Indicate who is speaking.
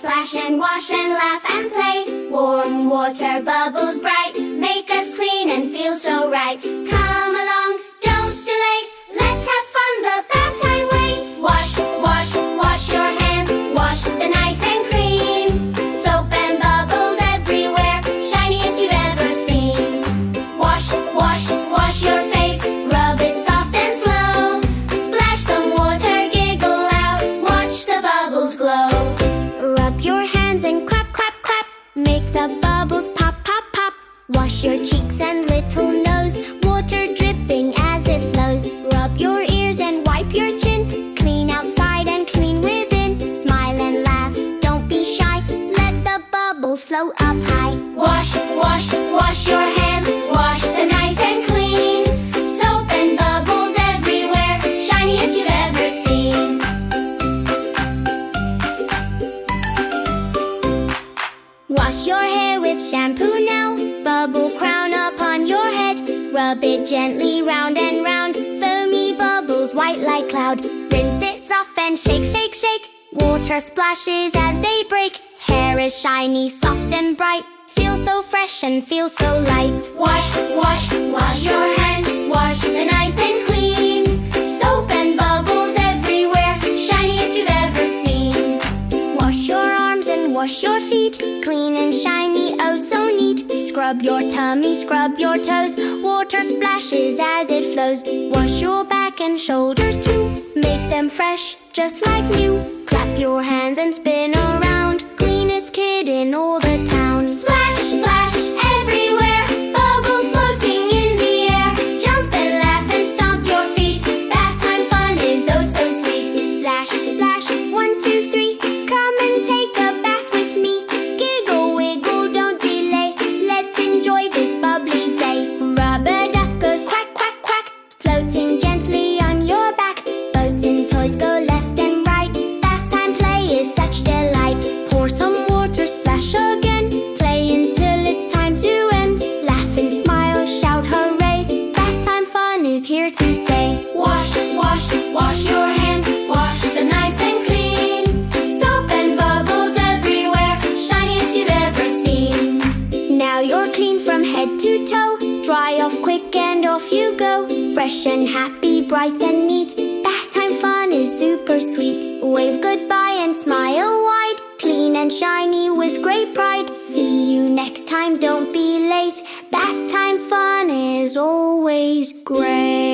Speaker 1: splash and wash and laugh and play. Warm water bubbles bright, make us clean and feel so right. Come along, don't delay, let's have fun the bath time way. Wash, wash, wash your hands, wash the nice and clean. Soap and bubbles everywhere, shiniest you've ever seen. Wash, wash, wash your face, rub it soft and slow. Splash some water, giggle out, watch the bubbles glow. Rub your hands and clap, clap, clap, make the bubbles pop, pop, pop. Wash your cheeks and little nose, water dripping as it flows. Rub your ears and wipe your chin, clean outside and clean within. Smile and laugh, don't be shy, let the bubbles flow up high. Wash, wash, wash your hands, wash the nice and clean. Soap and bubbles everywhere, shiniest you've ever seen. Wash your hair with shampoo now, bubble crown upon your head. Rub it gently round and round, foamy bubbles white like cloud. Rinse it off and shake, shake, shake, water splashes as they break. Hair is shiny, soft and bright, feel so fresh and feel so light. Wash, wash, wash your hands, wash the nice and clean. Soap and bubbles everywhere, shiniest you've ever seen. Wash your arms and wash your feet, clean and shiny, oh so neat. Scrub your tummy, scrub your toes, water splashes as it flows. Wash your back and shoulders too, make them fresh, just like new. Clap your hands and spin around, cleanest kid in all the town. Splash, splash, everywhere, bubbles floating in the air. Jump and laugh and stomp your feet, bath time fun is oh so sweet. Splash, splash, 1, 2, 3, come and take a bath with me. Giggle, wiggle, don't delay, let's enjoy this bubbly day. Rubber duck goes quack, quack, quack, floating gently on your back. Boats and toys go left and right, bath time play is such delight. Pour some water, splash again, play until it's time to end. Laugh and smile, shout hooray, bath time fun is here to stay. Wash, wash, wash your hands, wash the nice and clean. Soap and bubbles everywhere, shiniest you've ever seen. Now you're clean from head to toe, dry off quick and off you go. Fresh and happy, bright and neat, bath time fun is super sweet. Wave goodbye and smile wide, clean and shiny with great pride. See you next time, don't be late, bath time fun is always great.